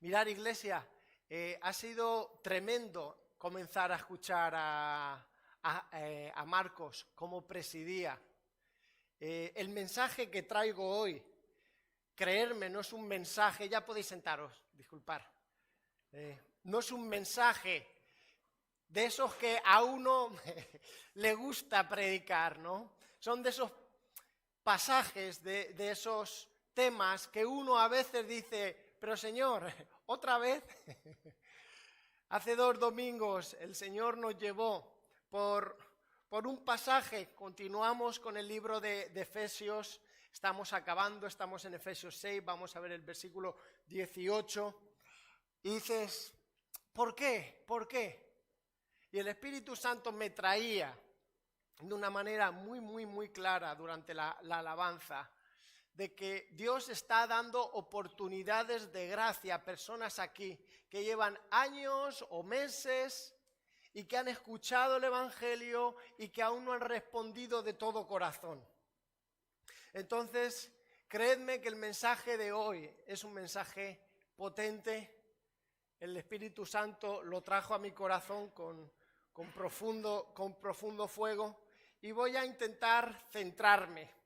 Mirar, iglesia, ha sido tremendo comenzar a escuchar a Marcos cómo presidía. El mensaje que traigo hoy, creerme, no es un mensaje, ya podéis sentaros, disculpar, no es un mensaje de esos que a uno le gusta predicar, ¿no? Son de esos pasajes, de esos temas que uno a veces dice, pero Señor, ¿otra vez? Hace 2 domingos el Señor nos llevó por un pasaje, continuamos con el libro de Efesios, estamos acabando, estamos en Efesios 6, vamos a ver el versículo 18, y dices, ¿por qué? ¿Por qué? Y el Espíritu Santo me traía de una manera muy clara durante la alabanza, de que Dios está dando oportunidades de gracia a personas aquí que llevan años o meses y que han escuchado el Evangelio y que aún no han respondido de todo corazón. Entonces, creedme que el mensaje de hoy es un mensaje potente. El Espíritu Santo lo trajo a mi corazón con profundo fuego y voy a intentar centrarme.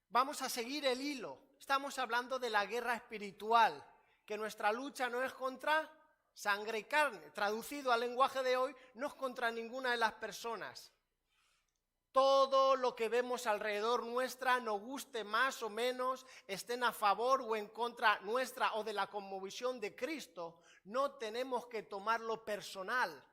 Vamos a seguir el hilo. Estamos hablando de la guerra espiritual, que nuestra lucha no es contra sangre y carne. Traducido al lenguaje de hoy, no es contra ninguna de las personas. Todo lo que vemos alrededor nuestra, nos guste más o menos, estén a favor o en contra nuestra o de la cosmovisión de Cristo, no tenemos que tomarlo personal.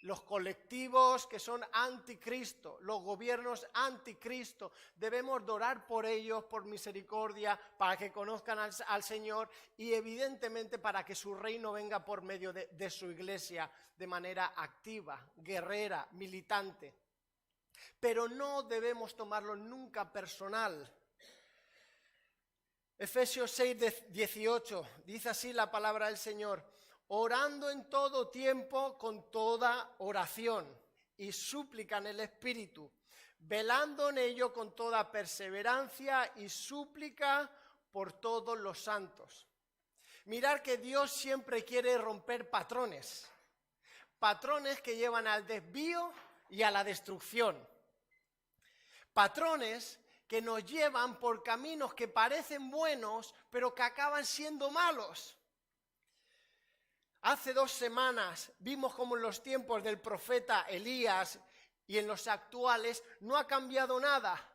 Los colectivos que son anticristo, los gobiernos anticristo, debemos de orar por ellos, por misericordia, para que conozcan al Señor y evidentemente para que su reino venga por medio de su iglesia de manera activa, guerrera, militante. Pero no debemos tomarlo nunca personal. Efesios 6, 18, dice así la palabra del Señor. Orando en todo tiempo con toda oración y súplica en el Espíritu, velando en ello con toda perseverancia y súplica por todos los santos. Mirad que Dios siempre quiere romper patrones que llevan al desvío y a la destrucción. Patrones que nos llevan por caminos que parecen buenos, pero que acaban siendo malos. Hace 2 semanas vimos cómo en los tiempos del profeta Elías y en los actuales no ha cambiado nada.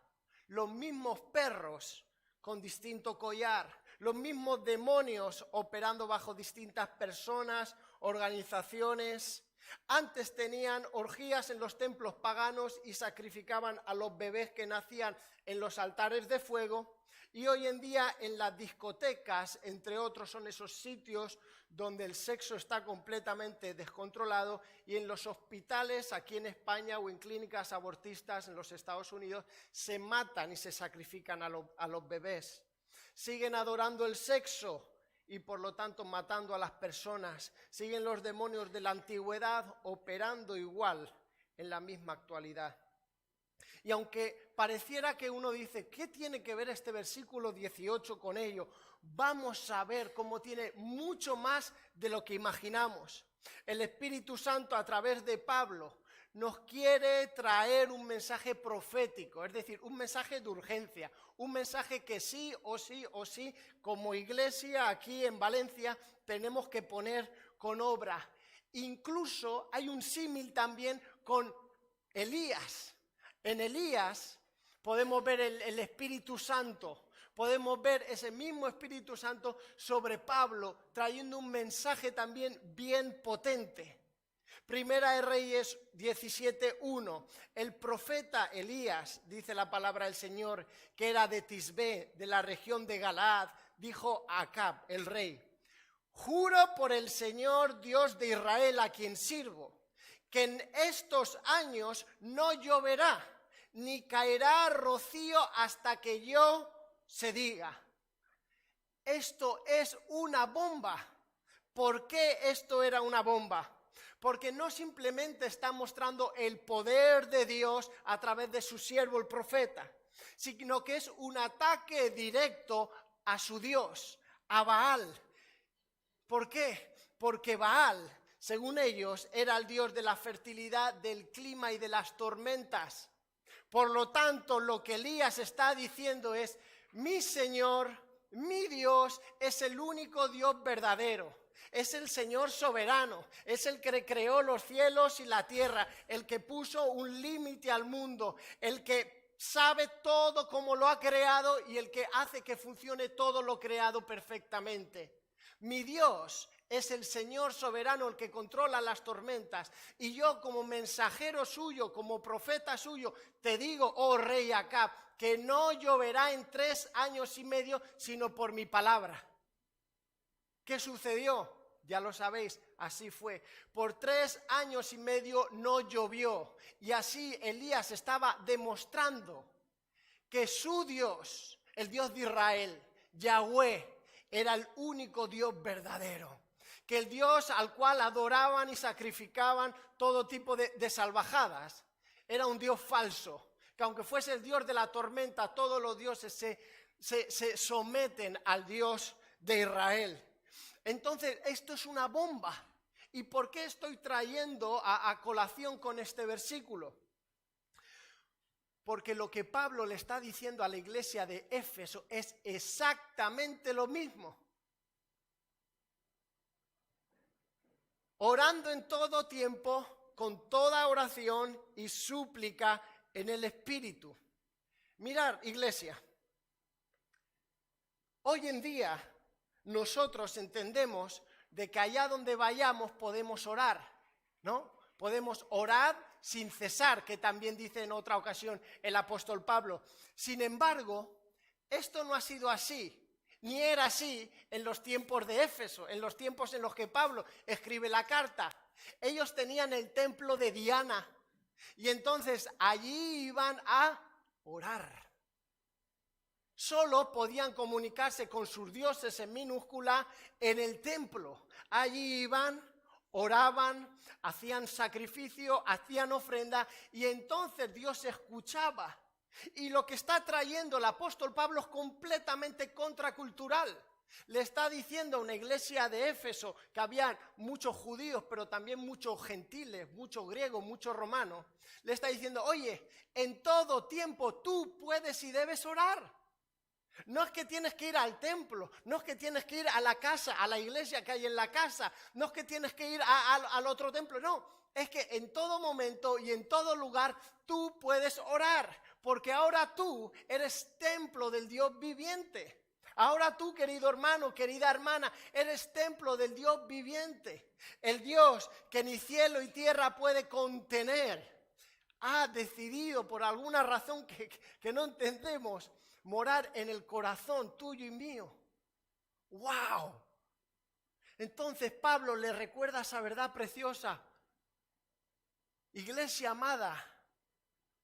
Los mismos perros con distinto collar, los mismos demonios operando bajo distintas personas, organizaciones. Antes tenían orgías en los templos paganos y sacrificaban a los bebés que nacían en los altares de fuego. Y hoy en día en las discotecas, entre otros, son esos sitios donde el sexo está completamente descontrolado, y en los hospitales aquí en España o en clínicas abortistas en los Estados Unidos se matan y se sacrifican a los bebés. Siguen adorando el sexo y por lo tanto matando a las personas. Siguen los demonios de la antigüedad operando igual en la misma actualidad. Y aunque pareciera que uno dice, ¿qué tiene que ver este versículo 18 con ello? Vamos a ver cómo tiene mucho más de lo que imaginamos. El Espíritu Santo a través de Pablo nos quiere traer un mensaje profético, es decir, un mensaje de urgencia, un mensaje que sí o sí, como iglesia aquí en Valencia, tenemos que poner con obra. Incluso hay un símil también con Elías. En Elías podemos ver el Espíritu Santo, podemos ver ese mismo Espíritu Santo sobre Pablo, trayendo un mensaje también bien potente. Primera de Reyes 17:1, el profeta Elías, dice la palabra del Señor, que era de Tisbé, de la región de Galaad, dijo a Acab, el rey, juro por el Señor Dios de Israel a quien sirvo, que en estos años no lloverá, ni caerá rocío hasta que yo se diga. Esto es una bomba. ¿Por qué esto era una bomba? Porque no simplemente está mostrando el poder de Dios a través de su siervo el profeta, sino que es un ataque directo a su Dios, a Baal. ¿Por qué? Porque Baal, según ellos, era el dios de la fertilidad, del clima y de las tormentas. Por lo tanto, lo que Elías está diciendo es: mi Señor, mi Dios, es el único Dios verdadero. Es el Señor soberano, es el que creó los cielos y la tierra, el que puso un límite al mundo, el que sabe todo cómo lo ha creado y el que hace que funcione todo lo creado perfectamente. Mi Dios es el Señor soberano, el que controla las tormentas. Y yo, como mensajero suyo, como profeta suyo, te digo, oh rey Acab, que no lloverá en 3 años y medio, sino por mi palabra. ¿Qué sucedió? Ya lo sabéis, así fue. Por 3 años y medio no llovió. Y así Elías estaba demostrando que su Dios, el Dios de Israel, Yahweh, era el único Dios verdadero. Que el Dios al cual adoraban y sacrificaban todo tipo de salvajadas era un Dios falso. Que aunque fuese el Dios de la tormenta, todos los dioses se someten al Dios de Israel. Entonces, esto es una bomba. ¿Y por qué estoy trayendo a colación con este versículo? Porque lo que Pablo le está diciendo a la iglesia de Éfeso es exactamente lo mismo. Orando en todo tiempo, con toda oración y súplica en el Espíritu. Mirad, iglesia, hoy en día nosotros entendemos de que allá donde vayamos podemos orar, ¿no? Podemos orar sin cesar, que también dice en otra ocasión el apóstol Pablo. Sin embargo, esto no ha sido así, ni era así en los tiempos de Éfeso, en los tiempos en los que Pablo escribe la carta. Ellos tenían el templo de Diana y entonces allí iban a orar. Solo podían comunicarse con sus dioses en minúscula en el templo. Allí iban, oraban, hacían sacrificio, hacían ofrenda y entonces Dios escuchaba. Y lo que está trayendo el apóstol Pablo es completamente contracultural. Le está diciendo a una iglesia de Éfeso que había muchos judíos, pero también muchos gentiles, muchos griegos, muchos romanos. Le está diciendo, oye, en todo tiempo tú puedes y debes orar. No es que tienes que ir al templo, no es que tienes que ir a la casa, a la iglesia que hay en la casa, no es que tienes que ir al otro templo, no. Es que en todo momento y en todo lugar tú puedes orar, porque ahora tú eres templo del Dios viviente. Ahora tú, querido hermano, querida hermana, eres templo del Dios viviente. El Dios que ni cielo y tierra puede contener ha decidido por alguna razón que no entendemos morar en el corazón tuyo y mío. ¡Wow! Entonces Pablo le recuerda esa verdad preciosa. Iglesia amada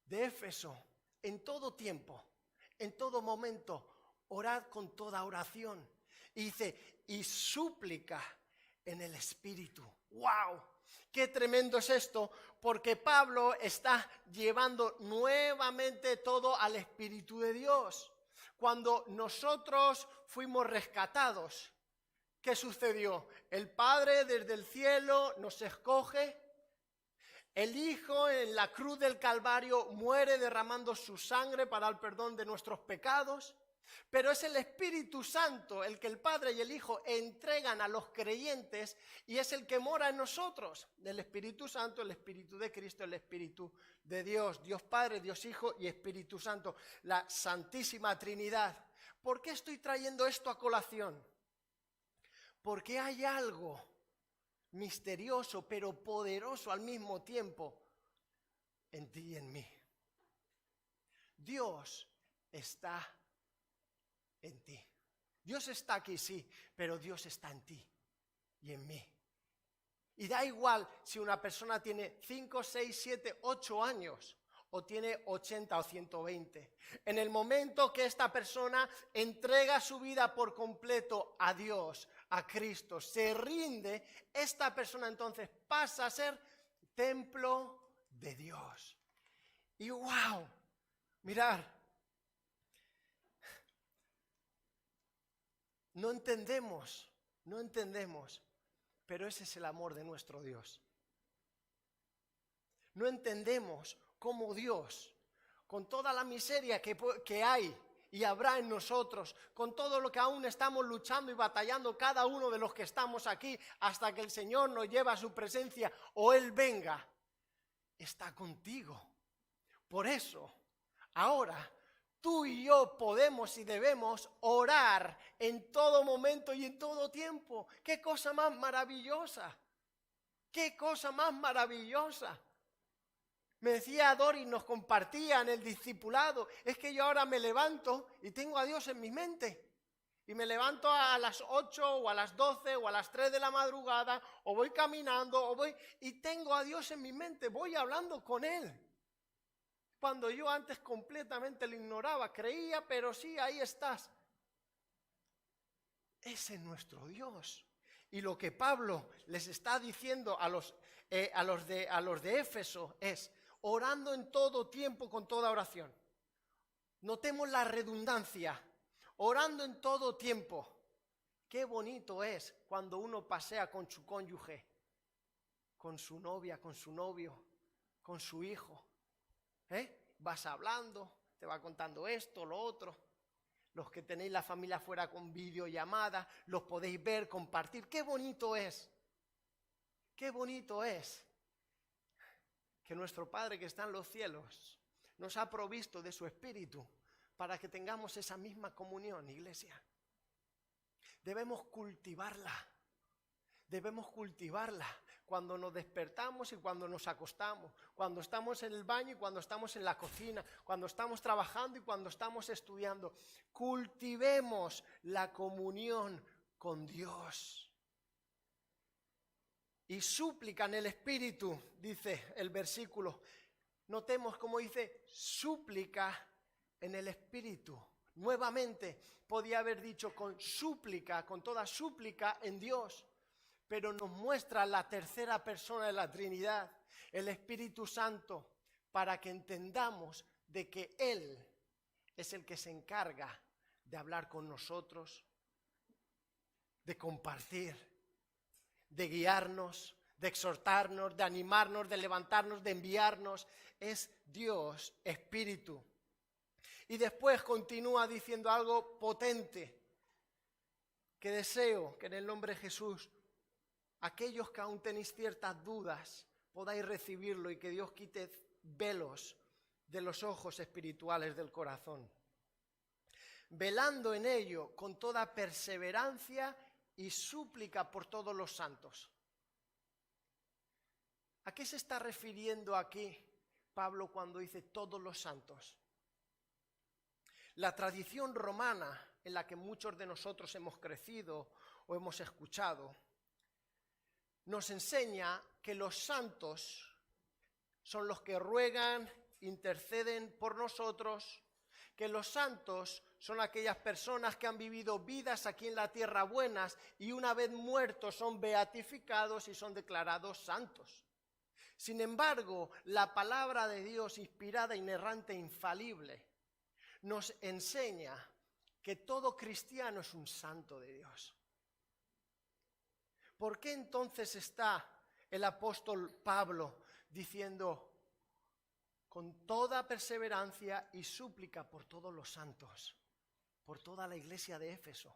de Éfeso, en todo tiempo, en todo momento, orad con toda oración. Y dice, y súplica en el Espíritu. ¡Wow! Qué tremendo es esto, porque Pablo está llevando nuevamente todo al Espíritu de Dios. Cuando nosotros fuimos rescatados, ¿qué sucedió? El Padre desde el cielo nos escoge. El Hijo en la cruz del Calvario muere derramando su sangre para el perdón de nuestros pecados. Pero es el Espíritu Santo el que el Padre y el Hijo entregan a los creyentes y es el que mora en nosotros. El Espíritu Santo, el Espíritu de Cristo, el Espíritu de Dios. Dios Padre, Dios Hijo y Espíritu Santo. La Santísima Trinidad. ¿Por qué estoy trayendo esto a colación? Porque hay algo misterioso pero poderoso al mismo tiempo en ti y en mí. Dios está en ti. Dios está aquí, sí, pero Dios está en ti y en mí. Y da igual si una persona tiene 5, 6, 7, 8 años o tiene 80 o 120. En el momento que esta persona entrega su vida por completo a Dios, a Cristo, se rinde, esta persona entonces pasa a ser templo de Dios. Y wow, mirad, no entendemos No entendemos, pero ese es el amor de nuestro Dios. No entendemos cómo Dios, con toda la miseria que hay y habrá en nosotros, con todo lo que aún estamos luchando y batallando cada uno de los que estamos aquí, hasta que el Señor nos lleve a su presencia o Él venga, está contigo. Por eso, ahora, tú y yo podemos y debemos orar en todo momento y en todo tiempo. ¡Qué cosa más maravillosa! ¡Qué cosa más maravillosa! Me decía Doris, nos compartía en el discipulado, es que yo ahora me levanto y tengo a Dios en mi mente. Y me levanto a las 8 o a las 12 o a las 3 de la madrugada, o voy caminando, y tengo a Dios en mi mente, voy hablando con Él. Cuando yo antes completamente lo ignoraba, creía, pero sí, ahí estás. Ese es nuestro Dios. Y lo que Pablo les está diciendo a los de Éfeso es: orando en todo tiempo con toda oración. Notemos la redundancia. Orando en todo tiempo. Qué bonito es cuando uno pasea con su cónyuge, con su novia, con su novio, con su hijo. Vas hablando, te va contando esto, lo otro. Los que tenéis la familia fuera con videollamada, los podéis ver, compartir. ¡Qué bonito es! ¡Qué bonito es! Que nuestro Padre que está en los cielos nos ha provisto de su Espíritu para que tengamos esa misma comunión, iglesia. Debemos cultivarla. Debemos cultivarla cuando nos despertamos y cuando nos acostamos, cuando estamos en el baño y cuando estamos en la cocina, cuando estamos trabajando y cuando estamos estudiando. Cultivemos la comunión con Dios. Y súplica en el Espíritu, dice el versículo. Notemos cómo dice súplica en el Espíritu. Nuevamente podía haber dicho con súplica, con toda súplica en Dios. Pero nos muestra la tercera persona de la Trinidad, el Espíritu Santo, para que entendamos de que Él es el que se encarga de hablar con nosotros, de compartir, de guiarnos, de exhortarnos, de animarnos, de levantarnos, de enviarnos. Es Dios, Espíritu. Y después continúa diciendo algo potente, que deseo que en el nombre de Jesús aquellos que aún tenéis ciertas dudas podáis recibirlo y que Dios quite velos de los ojos espirituales del corazón. Velando en ello con toda perseverancia y súplica por todos los santos. ¿A qué se está refiriendo aquí Pablo cuando dice todos los santos? La tradición romana en la que muchos de nosotros hemos crecido o hemos escuchado nos enseña que los santos son los que ruegan, interceden por nosotros, que los santos son aquellas personas que han vivido vidas aquí en la tierra buenas y una vez muertos son beatificados y son declarados santos. Sin embargo, la palabra de Dios, inspirada, inerrante e infalible, nos enseña que todo cristiano es un santo de Dios. ¿Por qué entonces está el apóstol Pablo diciendo con toda perseverancia y súplica por todos los santos, por toda la iglesia de Éfeso,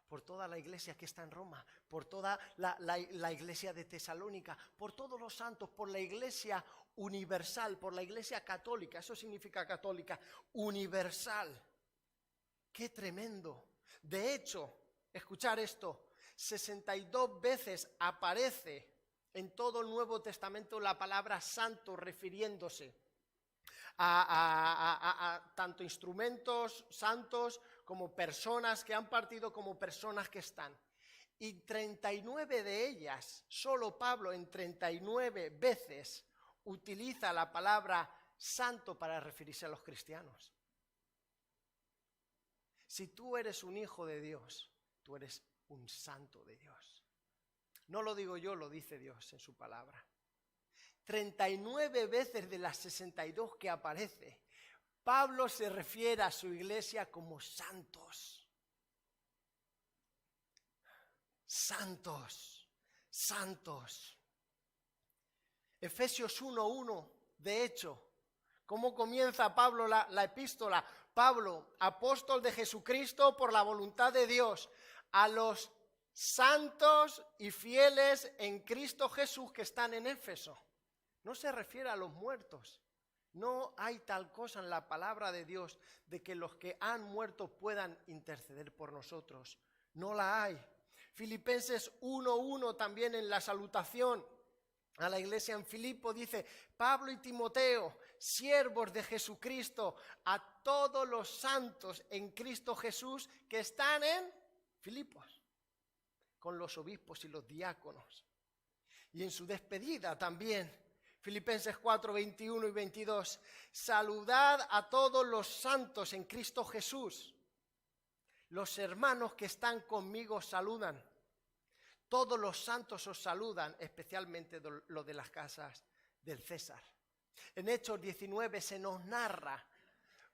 por toda la iglesia que está en Roma, por toda la iglesia de Tesalónica, por todos los santos, por la iglesia universal, por la iglesia católica? Eso significa católica, universal. ¡Qué tremendo! De hecho, escuchar esto, 62 veces aparece en todo el Nuevo Testamento la palabra santo, refiriéndose a tanto instrumentos santos como personas que han partido, como personas que están. Y 39 de ellas, solo Pablo en 39 veces utiliza la palabra santo para referirse a los cristianos. Si tú eres un hijo de Dios, tú eres un santo de Dios. No lo digo yo, lo dice Dios en su palabra. 39 veces de las 62 que aparece, Pablo se refiere a su iglesia como santos. santos, santos. Efesios 1:1, de hecho, ¿cómo comienza Pablo la epístola? Pablo, apóstol de Jesucristo por la voluntad de Dios, a los santos y fieles en Cristo Jesús que están en Éfeso. No se refiere a los muertos. No hay tal cosa en la palabra de Dios de que los que han muerto puedan interceder por nosotros. No la hay. Filipenses 1:1 también en la salutación a la iglesia en Filipo dice: Pablo y Timoteo, siervos de Jesucristo, a todos los santos en Cristo Jesús que están en Filipos, con los obispos y los diáconos. Y en su despedida también, Filipenses 4:21 y 22, saludad a todos los santos en Cristo Jesús. Los hermanos que están conmigo saludan. Todos los santos os saludan, especialmente los de las casas del César. En Hechos 19 se nos narra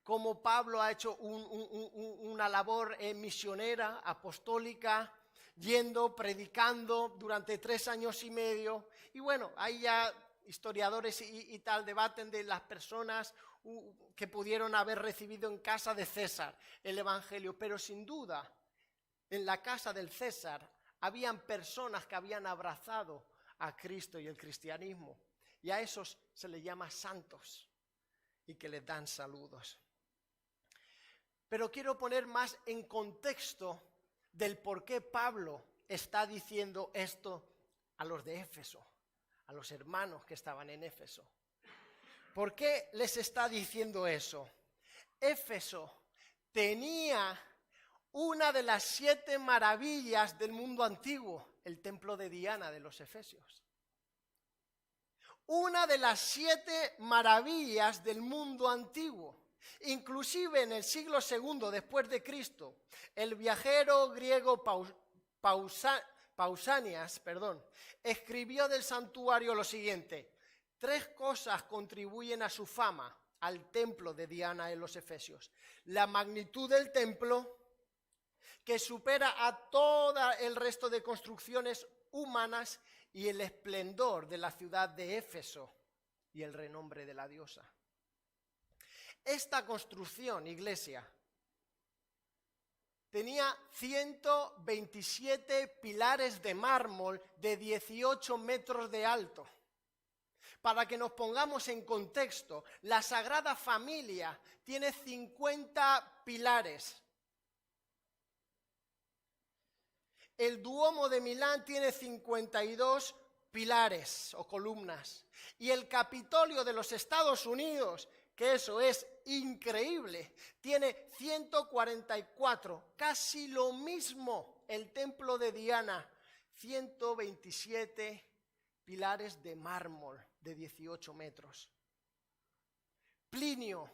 cómo Pablo ha hecho una labor misionera, apostólica, yendo, predicando durante 3 años y medio. Y bueno, ahí ya historiadores y tal debaten de las personas que pudieron haber recibido en casa de César el evangelio. Pero sin duda, en la casa del César habían personas que habían abrazado a Cristo y el cristianismo. Y a esos se les llama santos y que les dan saludos. Pero quiero poner más en contexto del por qué Pablo está diciendo esto a los de Éfeso, a los hermanos que estaban en Éfeso. ¿Por qué les está diciendo eso? Éfeso tenía una de las 7 maravillas del mundo antiguo, el templo de Diana de los Efesios. Una de las 7 maravillas del mundo antiguo. Inclusive en el siglo II después de Cristo, el viajero griego Pausanias, escribió del santuario lo siguiente: 3 cosas contribuyen a su fama, al templo de Diana de los Efesios. La magnitud del templo, que supera a todo el resto de construcciones humanas, y el esplendor de la ciudad de Éfeso y el renombre de la diosa. Esta construcción, iglesia, tenía 127 pilares de mármol de 18 metros de alto. Para que nos pongamos en contexto, la Sagrada Familia tiene 50 pilares. El Duomo de Milán tiene 52 pilares o columnas. Y el Capitolio de los Estados Unidos, que eso es increíble, tiene 144, casi lo mismo el templo de Diana, 127 pilares de mármol de 18 metros. Plinio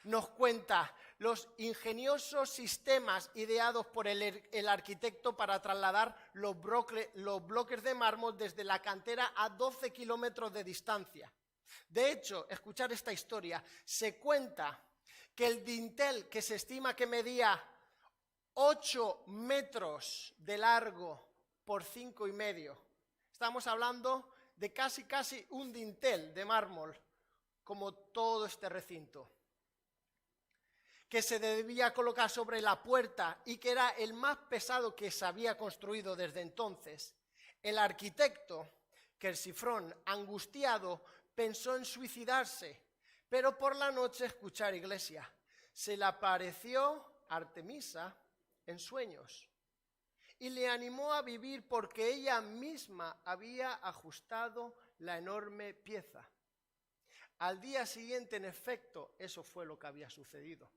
nos cuenta los ingeniosos sistemas ideados por el arquitecto para trasladar los bloques de mármol desde la cantera a 12 kilómetros de distancia. De hecho, escuchar esta historia, se cuenta que el dintel, que se estima que medía 8 metros de largo por 5,5, estamos hablando de casi un dintel de mármol, como todo este recinto, que se debía colocar sobre la puerta y que era el más pesado que se había construido desde entonces. El arquitecto, Quercifrón, angustiado, pensó en suicidarse, pero por la noche, escuchar, iglesia, se le apareció Artemisa en sueños y le animó a vivir porque ella misma había ajustado la enorme pieza. Al día siguiente, en efecto, eso fue lo que había sucedido.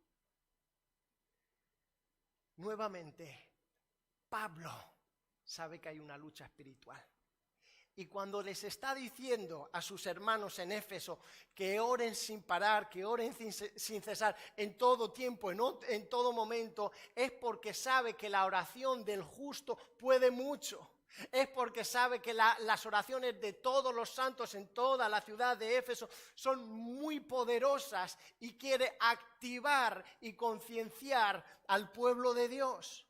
Nuevamente, Pablo sabe que hay una lucha espiritual. Y cuando les está diciendo a sus hermanos en Éfeso que oren sin parar, que oren sin cesar, en todo tiempo, en todo momento, es porque sabe que la oración del justo puede mucho. Es porque sabe que las oraciones de todos los santos en toda la ciudad de Éfeso son muy poderosas y quiere activar y concienciar al pueblo de Dios.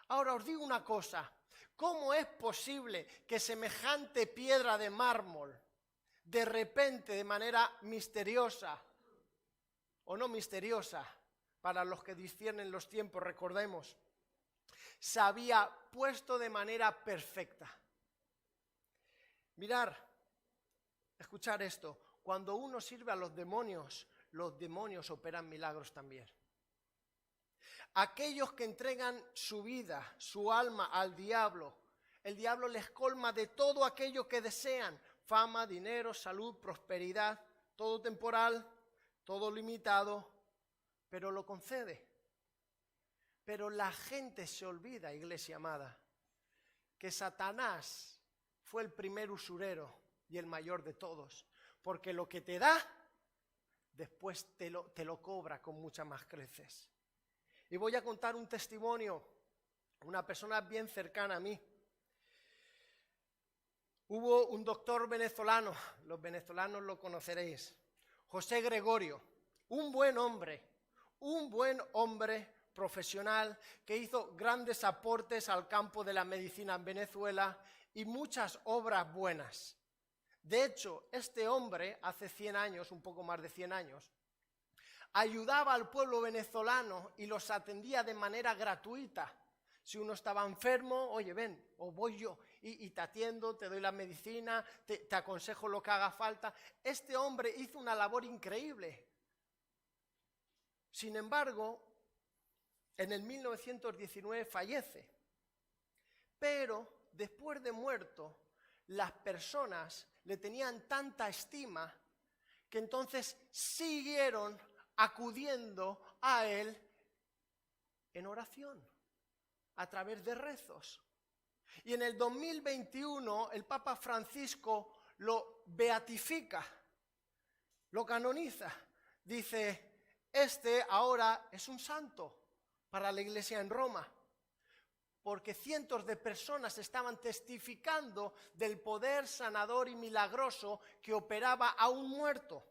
Ahora os digo una cosa, ¿Cómo es posible que semejante piedra de mármol, de repente, de manera misteriosa, o no misteriosa, para los que disciernen los tiempos, recordemos, se había puesto de manera perfecta? Mirar, escuchar esto, cuando uno sirve a los demonios operan milagros también. Aquellos que entregan su vida, su alma al diablo, el diablo les colma de todo aquello que desean: fama, dinero, salud, prosperidad, todo temporal, todo limitado, pero lo concede. Pero la gente se olvida, iglesia amada, que Satanás fue el primer usurero y el mayor de todos, porque lo que te da, después te lo cobra con muchas más creces. Y voy a contar un testimonio, una persona bien cercana a mí. Hubo un doctor venezolano, los venezolanos lo conoceréis, José Gregorio, un buen hombre profesional que hizo grandes aportes al campo de la medicina en Venezuela y muchas obras buenas. De hecho, este hombre hace 100 años, un poco más de 100 años, ayudaba al pueblo venezolano y los atendía de manera gratuita. Si uno estaba enfermo, oye, ven, o voy yo y te atiendo, te doy la medicina, te aconsejo lo que haga falta. Este hombre hizo una labor increíble. Sin embargo, en el 1919 fallece. Pero después de muerto, las personas le tenían tanta estima que entonces siguieron acudiendo a él en oración, a través de rezos. Y en el 2021 el Papa Francisco lo beatifica, lo canoniza. Dice, este ahora es un santo para la Iglesia en Roma, porque cientos de personas estaban testificando del poder sanador y milagroso que operaba a un muerto.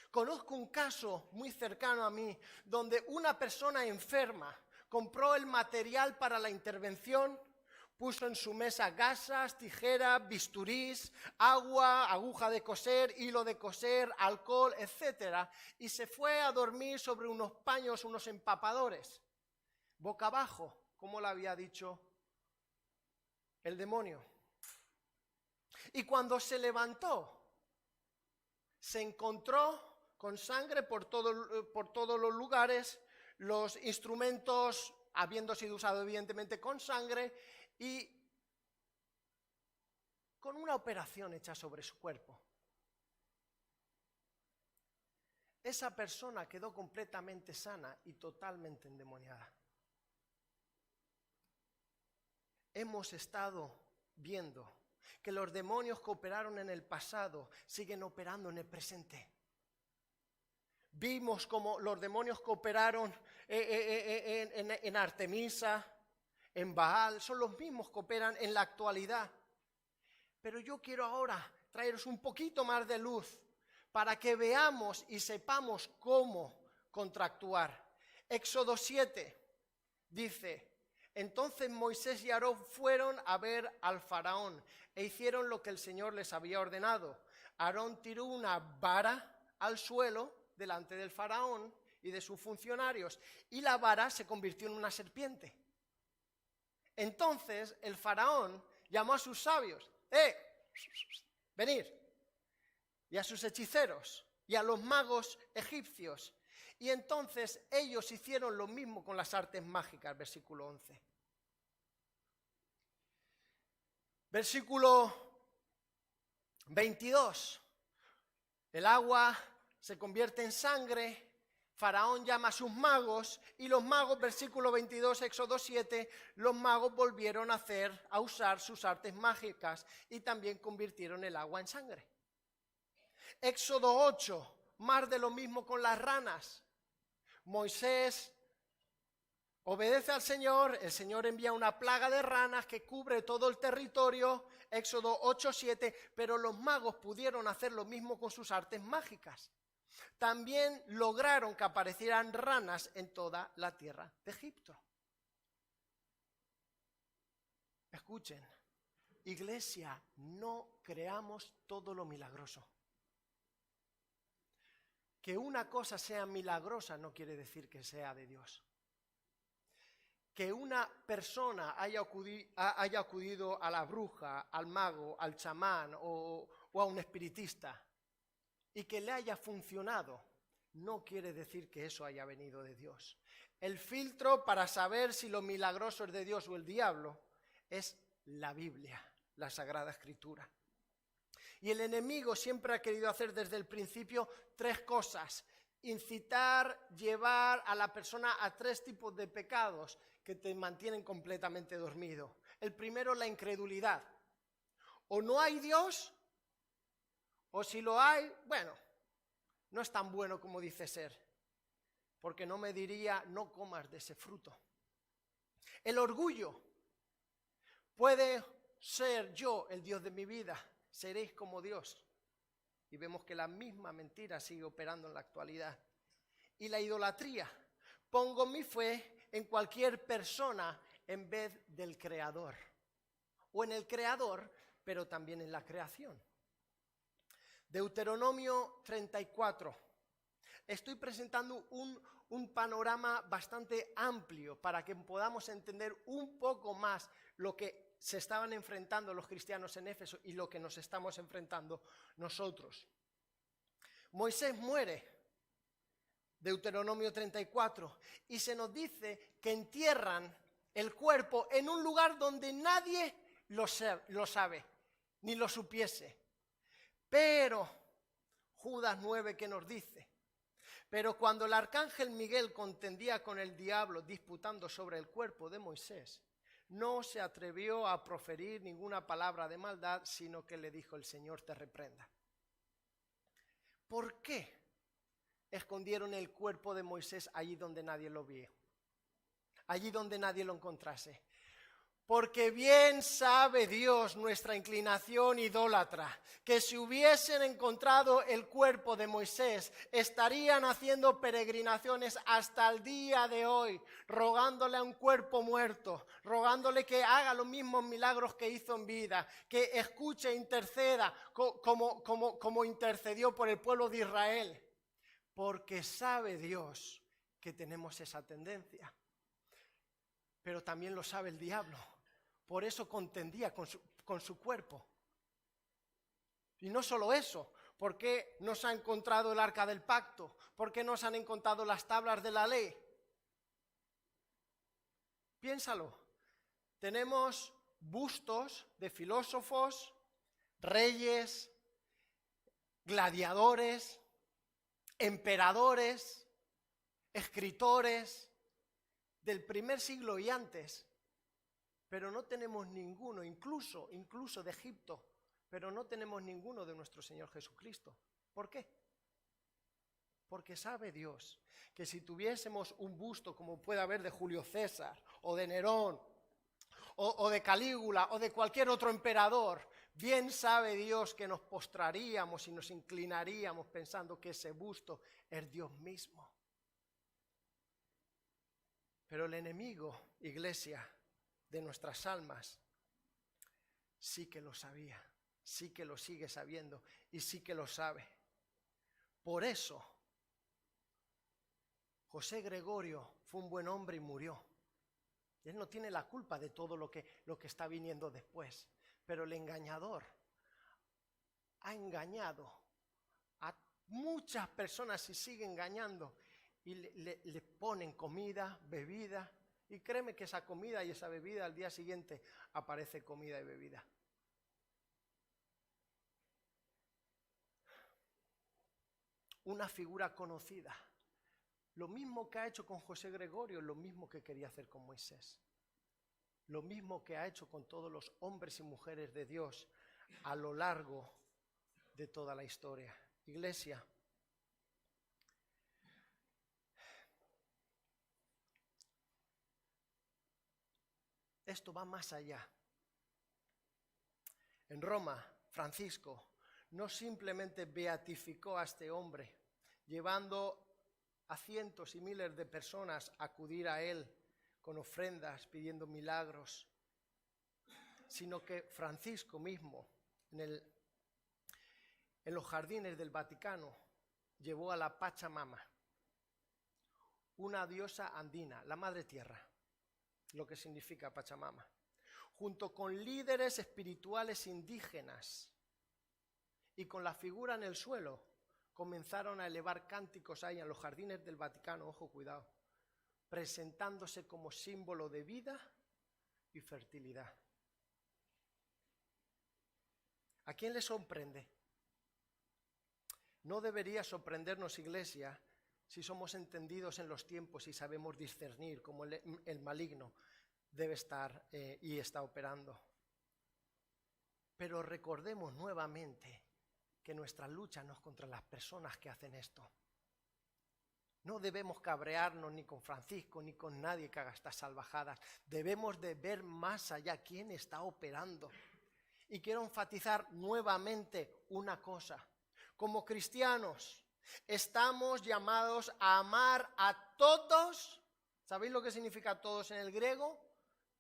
Conozco un caso muy cercano a mí, donde una persona enferma compró el material para la intervención, puso en su mesa gasas, tijeras, bisturís, agua, aguja de coser, hilo de coser, alcohol, etc. Y se fue a dormir sobre unos paños, unos empapadores, boca abajo, como le había dicho el demonio. Y cuando se levantó, se encontró con sangre por todos los lugares, los instrumentos habiendo sido usados evidentemente con sangre y con una operación hecha sobre su cuerpo. Esa persona quedó completamente sana y totalmente endemoniada. Hemos estado viendo que los demonios que operaron en el pasado siguen operando en el presente. Vimos como los demonios que operaron en Artemisa, en Baal, son los mismos que operan en la actualidad. Pero yo quiero ahora traeros un poquito más de luz para que veamos y sepamos cómo contractuar. Éxodo 7 dice, entonces Moisés y Aarón fueron a ver al faraón e hicieron lo que el Señor les había ordenado. Aarón tiró una vara al suelo delante del faraón y de sus funcionarios, y la vara se convirtió en una serpiente. Entonces el faraón llamó a sus sabios, venid, y a sus hechiceros, y a los magos egipcios. Y entonces ellos hicieron lo mismo con las artes mágicas, versículo 11. Versículo 22, el agua se convierte en sangre, Faraón llama a sus magos y los magos, versículo 22, Éxodo 7, los magos volvieron a usar sus artes mágicas y también convirtieron el agua en sangre. Éxodo 8, más de lo mismo con las ranas. Moisés obedece al Señor, el Señor envía una plaga de ranas que cubre todo el territorio, Éxodo 8:7, pero los magos pudieron hacer lo mismo con sus artes mágicas. También lograron que aparecieran ranas en toda la tierra de Egipto. Escuchen, iglesia, no creamos todo lo milagroso. Que una cosa sea milagrosa no quiere decir que sea de Dios. Que una persona haya acudido a la bruja, al mago, al chamán o a un espiritista y que le haya funcionado, no quiere decir que eso haya venido de Dios. El filtro para saber si lo milagroso es de Dios o el diablo es la Biblia, la Sagrada Escritura. Y el enemigo siempre ha querido hacer desde el principio tres cosas: incitar, llevar a la persona a tres tipos de pecados que te mantienen completamente dormido. El primero, la incredulidad. O no hay Dios, o si lo hay, bueno, no es tan bueno como dice ser, porque no me diría no comas de ese fruto. El orgullo. Puede ser yo el Dios de mi vida, seréis como Dios. Y vemos que la misma mentira sigue operando en la actualidad. Y la idolatría. Pongo mi fe en cualquier persona en vez del Creador. O en el Creador, pero también en la creación. Deuteronomio 34. Estoy presentando un panorama bastante amplio para que podamos entender un poco más lo que se estaban enfrentando los cristianos en Éfeso y lo que nos estamos enfrentando nosotros. Moisés muere, Deuteronomio 34, y se nos dice que entierran el cuerpo en un lugar donde nadie lo sabe, ni lo supiese. Pero, Judas 9, ¿qué nos dice? Pero cuando el arcángel Miguel contendía con el diablo disputando sobre el cuerpo de Moisés, no se atrevió a proferir ninguna palabra de maldad, sino que le dijo: el Señor te reprenda. ¿Por qué escondieron el cuerpo de Moisés allí donde nadie lo vio? Allí donde nadie lo encontrase. Porque bien sabe Dios nuestra inclinación idólatra, que si hubiesen encontrado el cuerpo de Moisés, estarían haciendo peregrinaciones hasta el día de hoy, rogándole a un cuerpo muerto, rogándole que haga los mismos milagros que hizo en vida, que escuche e interceda como intercedió por el pueblo de Israel. Porque sabe Dios que tenemos esa tendencia. Pero también lo sabe el diablo. Por eso contendía con su cuerpo. Y no solo eso, ¿por qué no se ha encontrado el arca del pacto? ¿Por qué no se han encontrado las tablas de la ley? Piénsalo. Tenemos bustos de filósofos, reyes, gladiadores, emperadores, escritores del primer siglo y antes. Pero no tenemos ninguno, incluso de Egipto, pero no tenemos ninguno de nuestro Señor Jesucristo. ¿Por qué? Porque sabe Dios que si tuviésemos un busto como puede haber de Julio César, o de Nerón, o de Calígula, o de cualquier otro emperador, bien sabe Dios que nos postraríamos y nos inclinaríamos pensando que ese busto es Dios mismo. Pero el enemigo, iglesia, de nuestras almas, sí que lo sabía, sí que lo sigue sabiendo y sí que lo sabe. Por eso, José Gregorio fue un buen hombre y murió. Él no tiene la culpa de todo lo que está viniendo después, pero el engañador ha engañado a muchas personas y sigue engañando y le ponen comida, bebida. Y créeme que esa comida y esa bebida al día siguiente aparece comida y bebida. Una figura conocida. Lo mismo que ha hecho con José Gregorio, lo mismo que quería hacer con Moisés. Lo mismo que ha hecho con todos los hombres y mujeres de Dios a lo largo de toda la historia. Iglesia, esto va más allá. En Roma, Francisco no simplemente beatificó a este hombre, llevando a cientos y miles de personas a acudir a él con ofrendas, pidiendo milagros. sino que Francisco mismo, en los jardines del Vaticano, llevó a la Pachamama, una diosa andina, la madre tierra, lo que significa Pachamama, junto con líderes espirituales indígenas, y con la figura en el suelo comenzaron a elevar cánticos ahí en los jardines del Vaticano, ojo, cuidado, presentándose como símbolo de vida y fertilidad. ¿A quién le sorprende? No debería sorprendernos, Iglesia, si somos entendidos en los tiempos y sabemos discernir cómo el maligno debe estar y está operando. Pero recordemos nuevamente que nuestra lucha no es contra las personas que hacen esto. No debemos cabrearnos ni con Francisco ni con nadie que haga estas salvajadas. Debemos de ver más allá quién está operando. Y quiero enfatizar nuevamente una cosa. Como cristianos, estamos llamados a amar a todos. ¿Sabéis lo que significa todos en el griego?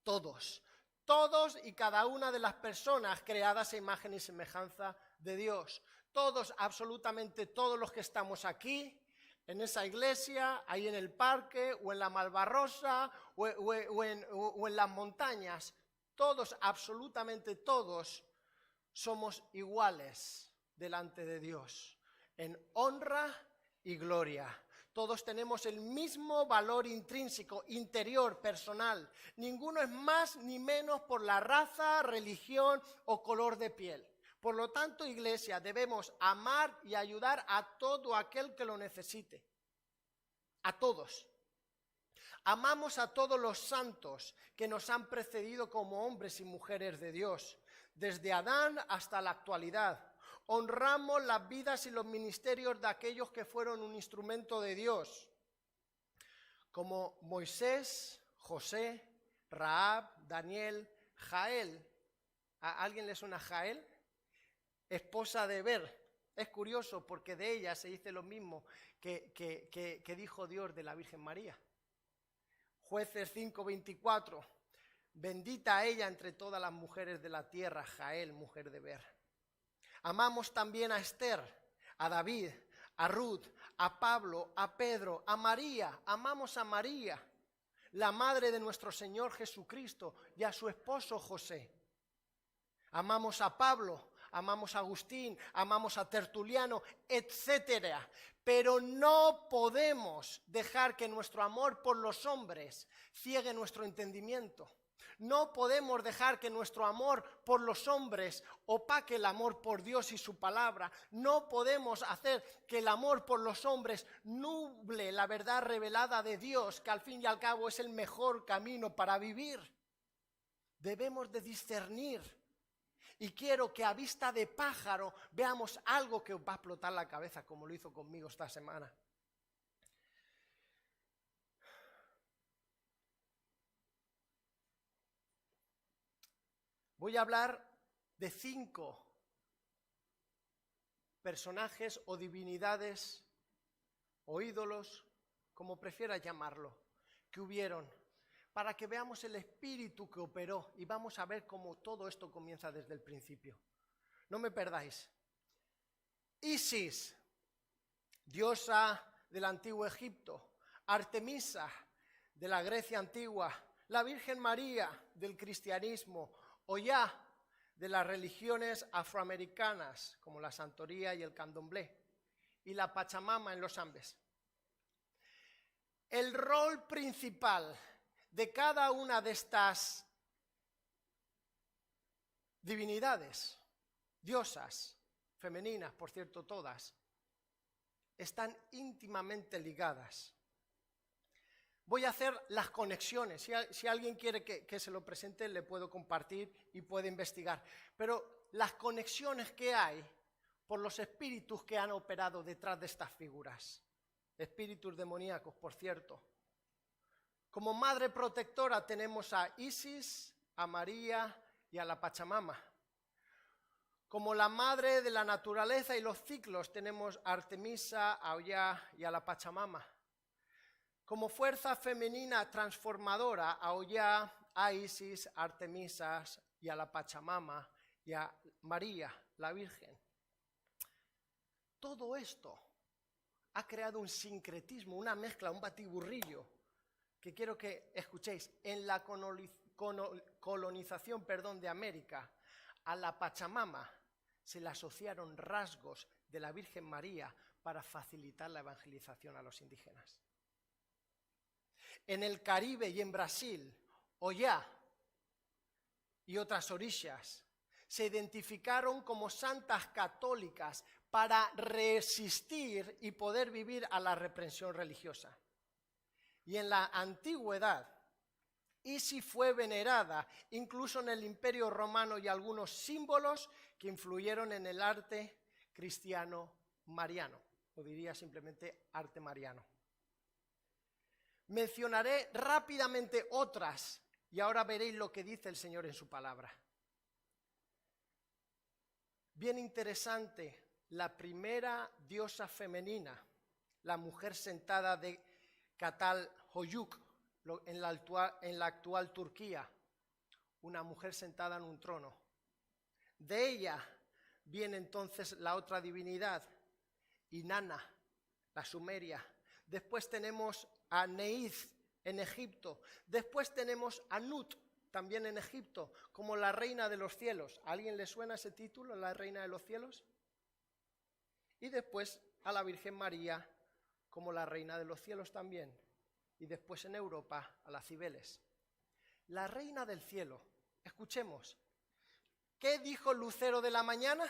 Todos. Todos y cada una de las personas creadas a imagen y semejanza de Dios. Todos, absolutamente todos los que estamos aquí, en esa iglesia, ahí en el parque, o en la Malvarrosa, o en las montañas. Todos, absolutamente todos, somos iguales delante de Dios, en honra y gloria. Todos tenemos el mismo valor intrínseco, interior, personal. Ninguno es más ni menos por la raza, religión o color de piel. Por lo tanto, Iglesia, debemos amar y ayudar a todo aquel que lo necesite. A todos. Amamos a todos los santos que nos han precedido como hombres y mujeres de Dios, desde Adán hasta la actualidad. Honramos las vidas y los ministerios de aquellos que fueron un instrumento de Dios, como Moisés, José, Rahab, Daniel, Jael. ¿A alguien le suena Jael? Esposa de Heber. Es curioso porque de ella se dice lo mismo que dijo Dios de la Virgen María. Jueces 5:24. Bendita ella entre todas las mujeres de la tierra, Jael, mujer de Heber. Amamos también a Esther, a David, a Ruth, a Pablo, a Pedro, a María. Amamos a María, la madre de nuestro Señor Jesucristo, y a su esposo José. Amamos a Pablo, amamos a Agustín, amamos a Tertuliano, etcétera. Pero no podemos dejar que nuestro amor por los hombres ciegue nuestro entendimiento. No podemos dejar que nuestro amor por los hombres opaque el amor por Dios y su palabra. No podemos hacer que el amor por los hombres nuble la verdad revelada de Dios, que al fin y al cabo es el mejor camino para vivir. Debemos de discernir. Y quiero que a vista de pájaro veamos algo que os va a explotar la cabeza, como lo hizo conmigo esta semana. Voy a hablar de 5 personajes o divinidades o ídolos, como prefieras llamarlo, que hubieron, para que veamos el espíritu que operó y vamos a ver cómo todo esto comienza desde el principio. No me perdáis. Isis, diosa del antiguo Egipto. Artemisa, de la Grecia antigua. La Virgen María, del cristianismo. Oyá, de las religiones afroamericanas, como la Santería y el Candomblé. Y la Pachamama en los Andes. El rol principal de cada una de estas divinidades, diosas, femeninas, por cierto, todas, están íntimamente ligadas. Voy a hacer las conexiones. Si alguien quiere que se lo presente, le puedo compartir y puede investigar. Pero las conexiones que hay por los espíritus que han operado detrás de estas figuras. Espíritus demoníacos, por cierto. Como madre protectora tenemos a Isis, a María y a la Pachamama. Como la madre de la naturaleza y los ciclos tenemos a Artemisa, a Oyá y a la Pachamama. Como fuerza femenina transformadora a Oyá, a Isis, a Artemisa y a la Pachamama y a María, la Virgen. Todo esto ha creado un sincretismo, una mezcla, un batiburrillo, que quiero que escuchéis. En la colonización de América, a la Pachamama se le asociaron rasgos de la Virgen María para facilitar la evangelización a los indígenas. En el Caribe y en Brasil, Ollá y otras orishas se identificaron como santas católicas para resistir y poder vivir a la represión religiosa. Y en la antigüedad, Isis fue venerada incluso en el Imperio Romano y algunos símbolos que influyeron en el arte cristiano mariano, o diría simplemente arte mariano. Mencionaré rápidamente otras y ahora veréis lo que dice el Señor en su palabra. Bien interesante, la primera diosa femenina, la mujer sentada de Catalhoyuk, en la actual Turquía, una mujer sentada en un trono. De ella viene entonces la otra divinidad, Inanna, la sumeria. Después tenemos a Neith en Egipto. Después tenemos a Nut, también en Egipto, como la reina de los cielos. ¿A alguien le suena ese título, la reina de los cielos? Y después a la Virgen María como la reina de los cielos también. Y después en Europa a las Cibeles. La reina del cielo, escuchemos. ¿Qué dijo el lucero de la mañana?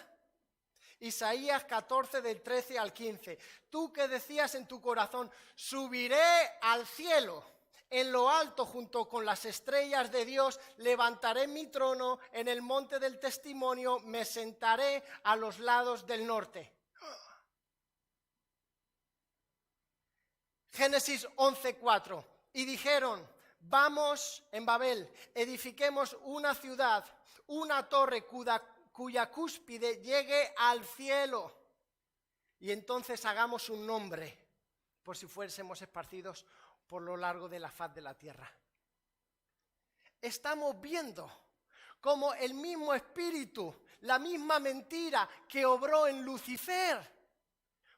Isaías 14 del 13 al 15. Tú que decías en tu corazón, subiré al cielo, en lo alto junto con las estrellas de Dios, levantaré mi trono en el monte del testimonio, me sentaré a los lados del norte. Génesis 11:4. Y dijeron, vamos en Babel, edifiquemos una ciudad, una torre cuya cúspide llegue al cielo, y entonces hagamos un nombre, por si fuésemos esparcidos por lo largo de la faz de la tierra. Estamos viendo cómo el mismo espíritu, la misma mentira que obró en Lucifer,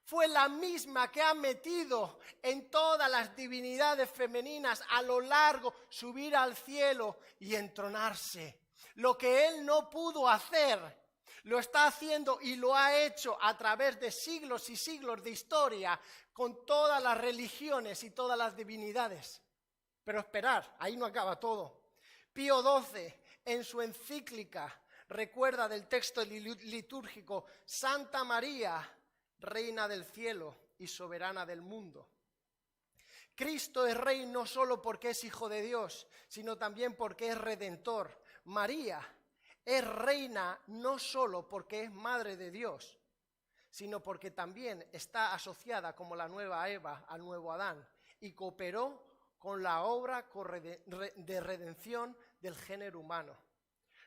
fue la misma que ha metido en todas las divinidades femeninas a lo largo, subir al cielo y entronarse. Lo que él no pudo hacer, lo está haciendo y lo ha hecho a través de siglos y siglos de historia con todas las religiones y todas las divinidades. Pero esperar, ahí no acaba todo. Pío XII, en su encíclica, recuerda del texto litúrgico, Santa María, Reina del cielo y soberana del mundo. Cristo es rey no solo porque es hijo de Dios, sino también porque es redentor. María es reina no solo porque es madre de Dios, sino porque también está asociada como la nueva Eva al nuevo Adán y cooperó con la obra de redención del género humano.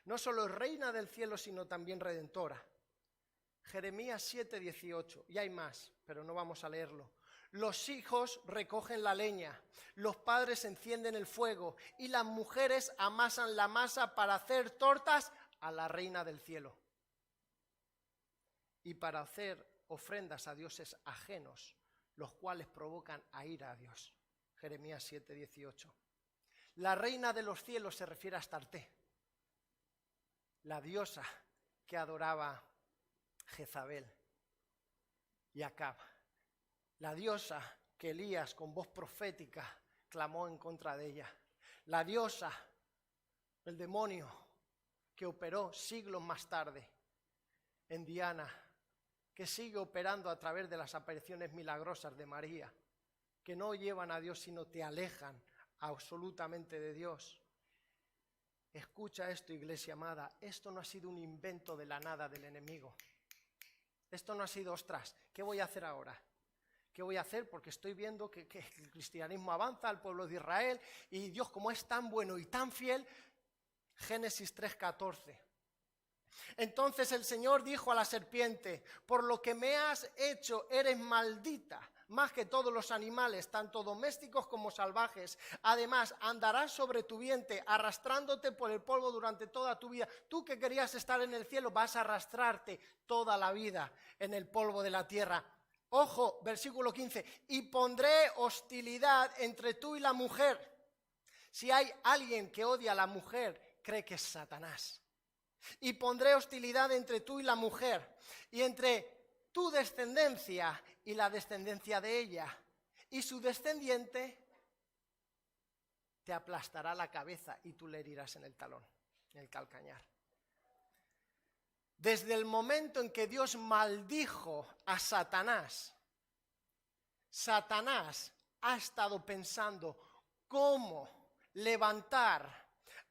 No solo es reina del cielo, sino también redentora. Jeremías 7:18, y hay más, pero no vamos a leerlo. Los hijos recogen la leña, los padres encienden el fuego y las mujeres amasan la masa para hacer tortas a la reina del cielo y para hacer ofrendas a dioses ajenos, los cuales provocan a ira a Dios. Jeremías 7:18. La reina de los cielos se refiere a Astarte, la diosa que adoraba Jezabel y Acab, la diosa que Elías con voz profética clamó en contra de ella, la diosa, el demonio que operó siglos más tarde en Diana, que sigue operando a través de las apariciones milagrosas de María, que no llevan a Dios sino te alejan absolutamente de Dios. Escucha esto, iglesia amada, esto no ha sido un invento de la nada del enemigo. Esto no ha sido, ostras, ¿qué voy a hacer ahora? ¿Qué voy a hacer? Porque estoy viendo que el cristianismo avanza al pueblo de Israel y Dios, como es tan bueno y tan fiel, Génesis 3:14. Entonces el Señor dijo a la serpiente, por lo que me has hecho eres maldita, más que todos los animales, tanto domésticos como salvajes. Además, andarás sobre tu vientre, arrastrándote por el polvo durante toda tu vida. Tú que querías estar en el cielo, vas a arrastrarte toda la vida en el polvo de la tierra. Ojo, versículo 15, y pondré hostilidad entre tú y la mujer. Si hay alguien que odia a la mujer, cree que es Satanás. Y pondré hostilidad entre tú y la mujer, y entre tu descendencia y la descendencia de ella. Y su descendiente te aplastará la cabeza y tú le herirás en el talón, en el calcañar. Desde el momento en que Dios maldijo a Satanás, Satanás ha estado pensando cómo levantar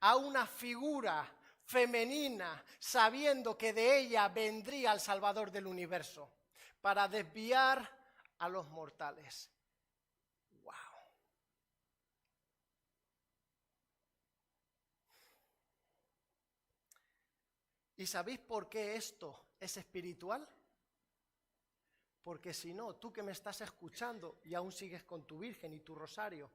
a una figura femenina, sabiendo que de ella vendría el Salvador del universo, para desviar a los mortales. ¡Wow! ¿Y sabéis por qué esto es espiritual? Porque si no, tú que me estás escuchando y aún sigues con tu Virgen y tu rosario,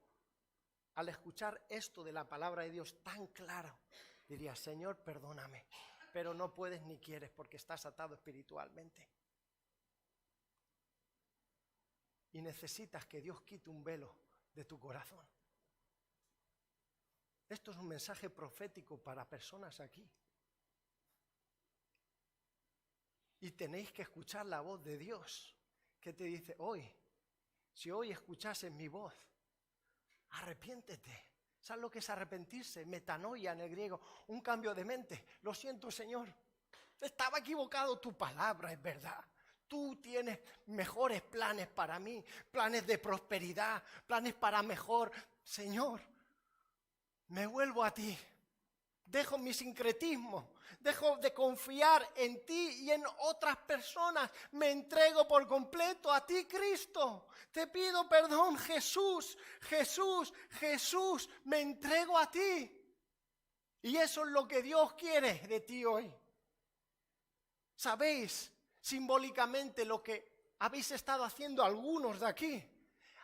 al escuchar esto de la palabra de Dios tan claro, dirías, Señor, perdóname, pero no puedes ni quieres porque estás atado espiritualmente. Y necesitas que Dios quite un velo de tu corazón. Esto es un mensaje profético para personas aquí. Y tenéis que escuchar la voz de Dios, que te dice, hoy, si hoy escuchases mi voz, arrepiéntete. ¿Sabes lo que es arrepentirse? Metanoia en el griego, un cambio de mente. Lo siento, Señor, estaba equivocado, tu palabra es verdad. Tú tienes mejores planes para mí, planes de prosperidad, planes para mejor. Señor, me vuelvo a ti. Dejo mi sincretismo, dejo de confiar en ti y en otras personas. Me entrego por completo a ti, Cristo. Te pido perdón, Jesús, Jesús, Jesús. Me entrego a ti. Y eso es lo que Dios quiere de ti hoy. ¿Sabéis simbólicamente lo que habéis estado haciendo algunos de aquí?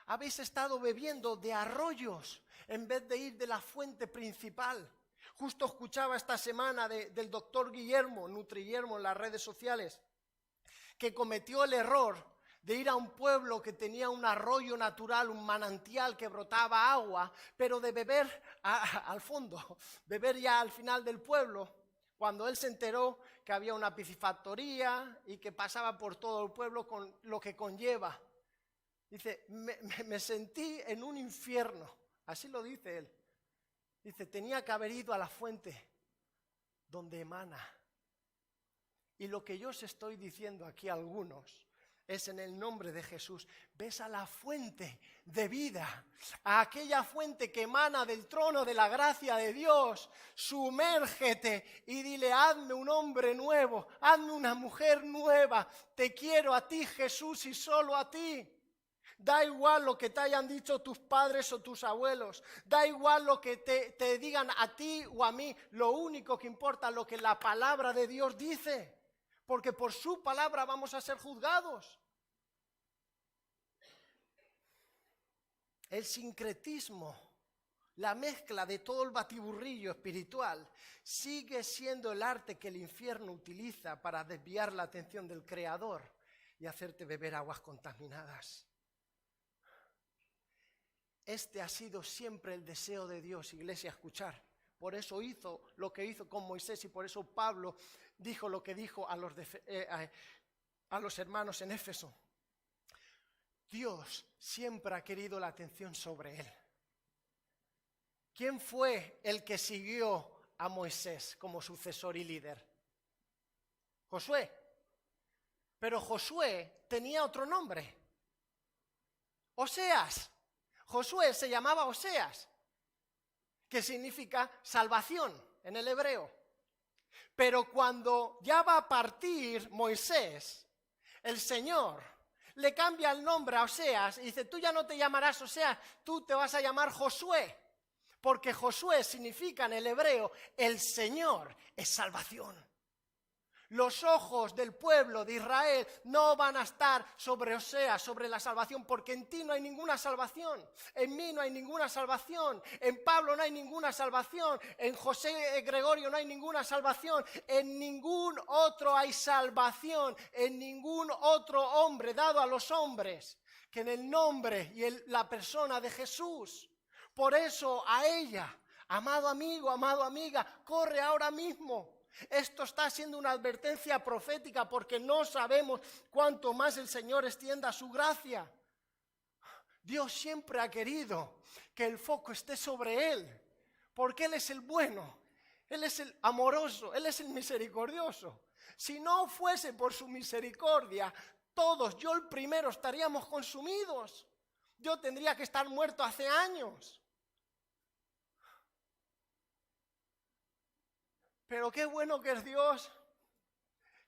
Habéis estado bebiendo de arroyos en vez de ir de la fuente principal. Justo escuchaba esta semana del doctor Guillermo, Nutri-Guillermo, en las redes sociales, que cometió el error de ir a un pueblo que tenía un arroyo natural, un manantial que brotaba agua, pero de beber al fondo, beber ya al final del pueblo, cuando él se enteró que había una piscifactoría y que pasaba por todo el pueblo con lo que conlleva. Dice, me sentí en un infierno, así lo dice él. Dice, tenía que haber ido a la fuente donde emana. Y lo que yo os estoy diciendo aquí a algunos es en el nombre de Jesús. Ves a la fuente de vida, a aquella fuente que emana del trono de la gracia de Dios. Sumérgete y dile, hazme un hombre nuevo, hazme una mujer nueva. Te quiero a ti, Jesús, y solo a ti. Da igual lo que te hayan dicho tus padres o tus abuelos. Da igual lo que te digan a ti o a mí. Lo único que importa es lo que la palabra de Dios dice. Porque por su palabra vamos a ser juzgados. El sincretismo, la mezcla de todo el batiburrillo espiritual, sigue siendo el arte que el infierno utiliza para desviar la atención del Creador y hacerte beber aguas contaminadas. Este ha sido siempre el deseo de Dios, iglesia, escuchar. Por eso hizo lo que hizo con Moisés y por eso Pablo dijo lo que dijo a los hermanos en Éfeso. Dios siempre ha querido la atención sobre él. ¿Quién fue el que siguió a Moisés como sucesor y líder? Josué. Pero Josué tenía otro nombre. Oseas. Josué se llamaba Oseas, que significa salvación en el hebreo. Pero cuando ya va a partir Moisés, el Señor le cambia el nombre a Oseas y dice, tú ya no te llamarás Oseas, tú te vas a llamar Josué. Porque Josué significa en el hebreo, el Señor es salvación. Los ojos del pueblo de Israel no van a estar sobre Oseas, sobre la salvación, porque en ti no hay ninguna salvación, en mí no hay ninguna salvación, en Pablo no hay ninguna salvación, en José Gregorio no hay ninguna salvación, en ningún otro hay salvación, en ningún otro hombre dado a los hombres, que en el nombre y la persona de Jesús. Por eso a ella, amado amigo, amado amiga, corre ahora mismo. Esto está siendo una advertencia profética porque no sabemos cuánto más el Señor extienda su gracia. Dios siempre ha querido que el foco esté sobre Él, porque Él es el bueno, Él es el amoroso, Él es el misericordioso. Si no fuese por su misericordia, todos, yo el primero, estaríamos consumidos. Yo tendría que estar muerto hace años. Pero qué bueno que es Dios,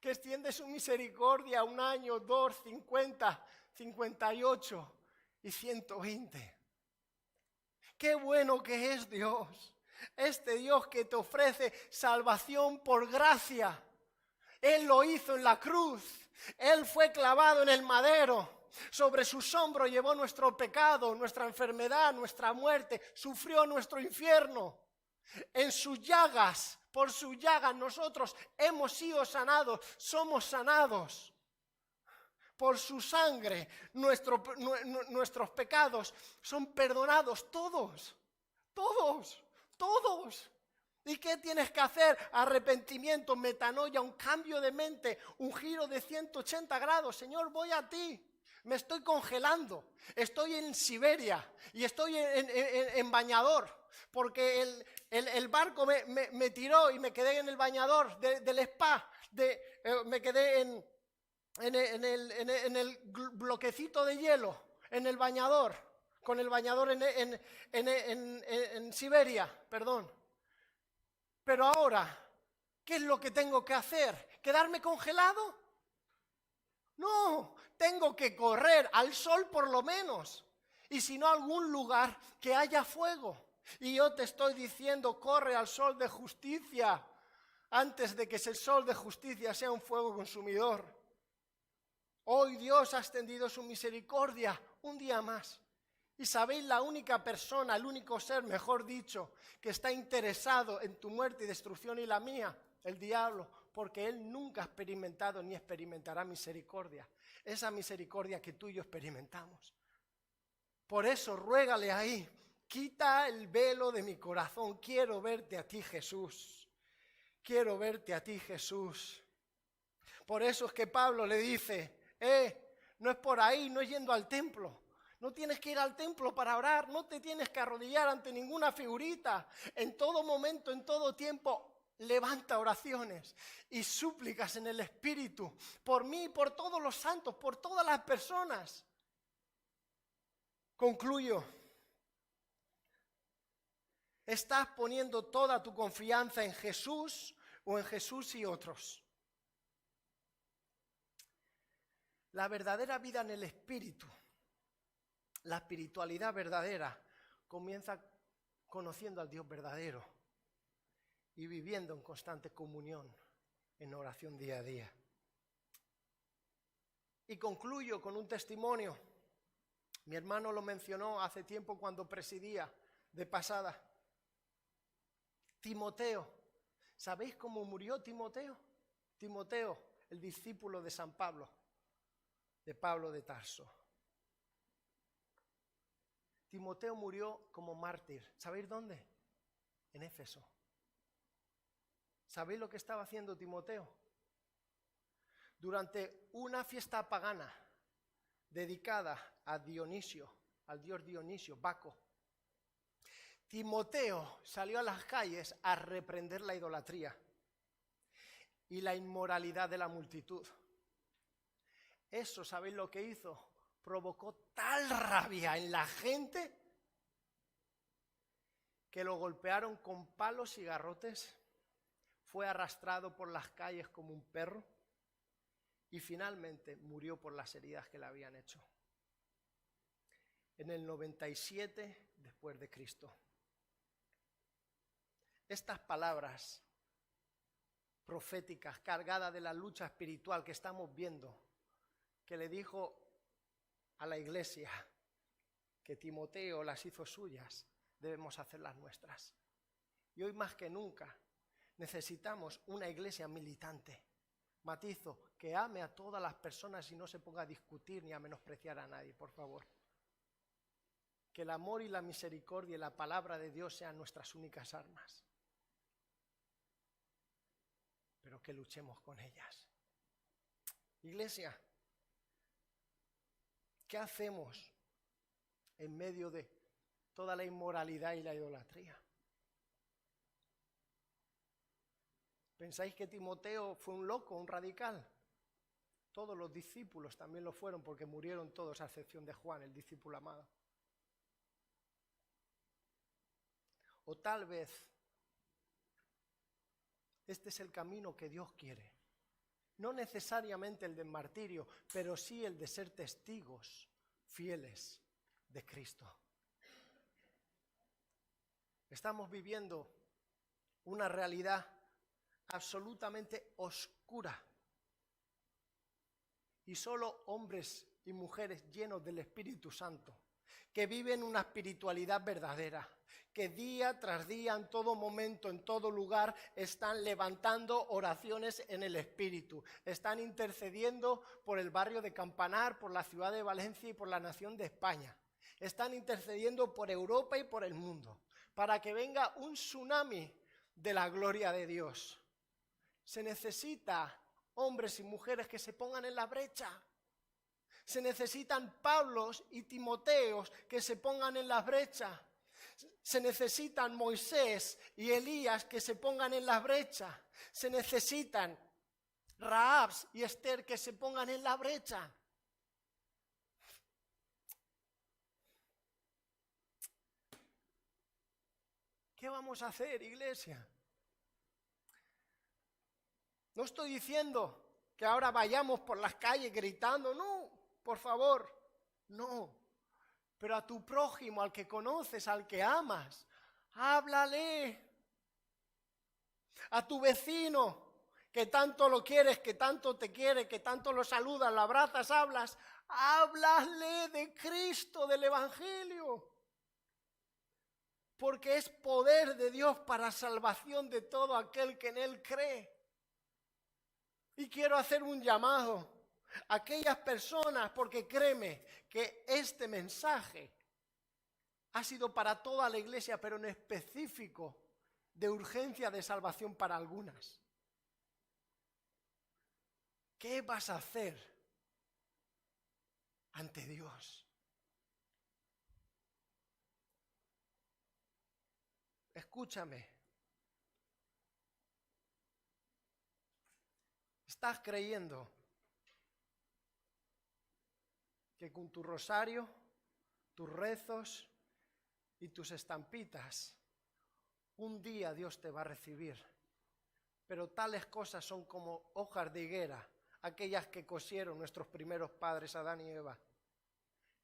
que extiende su misericordia 1 año, 2, 50, 58 y 120. Qué bueno que es Dios, este Dios que te ofrece salvación por gracia. Él lo hizo en la cruz, Él fue clavado en el madero. Sobre sus hombros llevó nuestro pecado, nuestra enfermedad, nuestra muerte, sufrió nuestro infierno. En sus llagas, por sus llagas nosotros hemos sido sanados, somos sanados. Por su sangre nuestros pecados son perdonados todos, todos, todos. ¿Y qué tienes que hacer? Arrepentimiento, metanoia, un cambio de mente, un giro de 180 grados. Señor, voy a ti. Me estoy congelando, estoy en Siberia y estoy en bañador, porque el barco me tiró y me quedé en el bañador del spa, me quedé en el bloquecito de hielo, en el bañador, con el bañador en Siberia, perdón. Pero ahora, ¿qué es lo que tengo que hacer? ¿Quedarme congelado? No, tengo que correr al sol por lo menos, y si no a algún lugar que haya fuego. Y yo te estoy diciendo, corre al sol de justicia, antes de que ese sol de justicia sea un fuego consumidor. Hoy Dios ha extendido su misericordia un día más. Y sabéis, la única persona, el único ser, mejor dicho, que está interesado en tu muerte y destrucción y la mía, el diablo, porque él nunca ha experimentado ni experimentará misericordia. Esa misericordia que tú y yo experimentamos. Por eso ruégale ahí, quita el velo de mi corazón, quiero verte a ti, Jesús. Quiero verte a ti, Jesús. Por eso es que Pablo le dice, no es por ahí, no es yendo al templo. No tienes que ir al templo para orar, no te tienes que arrodillar ante ninguna figurita. En todo momento, en todo tiempo, levanta oraciones y súplicas en el Espíritu, por mí, por todos los santos, por todas las personas. Concluyo. ¿Estás poniendo toda tu confianza en Jesús o en Jesús y otros? La verdadera vida en el Espíritu, la espiritualidad verdadera, comienza conociendo al Dios verdadero y viviendo en constante comunión, en oración día a día. Y concluyo con un testimonio. Mi hermano lo mencionó hace tiempo cuando presidía, de pasada. Timoteo. ¿Sabéis cómo murió Timoteo? Timoteo, el discípulo de San Pablo, de Pablo de Tarso. Timoteo murió como mártir. ¿Sabéis dónde? En Éfeso. ¿Sabéis lo que estaba haciendo Timoteo? Durante una fiesta pagana dedicada a Dionisio, al dios Dionisio, Baco, Timoteo salió a las calles a reprender la idolatría y la inmoralidad de la multitud. Eso, ¿sabéis lo que hizo? Provocó tal rabia en la gente que lo golpearon con palos y garrotes, fue arrastrado por las calles como un perro y finalmente murió por las heridas que le habían hecho. En el 97 después de Cristo. Estas palabras proféticas, cargadas de la lucha espiritual que estamos viendo, que le dijo a la iglesia que Timoteo las hizo suyas, debemos hacer las nuestras. Y hoy más que nunca necesitamos una iglesia militante. Matizo, que ame a todas las personas y no se ponga a discutir ni a menospreciar a nadie, por favor. Que el amor y la misericordia y la palabra de Dios sean nuestras únicas armas. Pero que luchemos con ellas. Iglesia, ¿qué hacemos en medio de toda la inmoralidad y la idolatría? ¿Pensáis que Timoteo fue un loco, un radical? Todos los discípulos también lo fueron porque murieron todos a excepción de Juan, el discípulo amado. O tal vez este es el camino que Dios quiere. No necesariamente el del martirio, pero sí el de ser testigos fieles de Cristo. Estamos viviendo una realidad absolutamente oscura. Y solo hombres y mujeres llenos del Espíritu Santo, que viven una espiritualidad verdadera, que día tras día, en todo momento, en todo lugar, están levantando oraciones en el Espíritu, están intercediendo por el barrio de Campanar, por la ciudad de Valencia y por la nación de España. Están intercediendo por Europa y por el mundo, para que venga un tsunami de la gloria de Dios. Se necesita hombres y mujeres que se pongan en la brecha. Se necesitan Pablos y Timoteos que se pongan en la brecha. Se necesitan Moisés y Elías que se pongan en la brecha. Se necesitan Rahabs y Esther que se pongan en la brecha. ¿Qué vamos a hacer, iglesia? No estoy diciendo que ahora vayamos por las calles gritando, no, por favor, no. Pero a tu prójimo, al que conoces, al que amas, háblale. A tu vecino, que tanto lo quieres, que tanto te quiere, que tanto lo saludas, lo abrazas, hablas, háblale de Cristo, del Evangelio. Porque es poder de Dios para salvación de todo aquel que en Él cree. Y quiero hacer un llamado a aquellas personas, porque créeme que este mensaje ha sido para toda la iglesia, pero en específico de urgencia de salvación para algunas. ¿Qué vas a hacer ante Dios? Escúchame. ¿Estás creyendo que con tu rosario, tus rezos y tus estampitas, un día Dios te va a recibir? Pero tales cosas son como hojas de higuera, aquellas que cosieron nuestros primeros padres, Adán y Eva.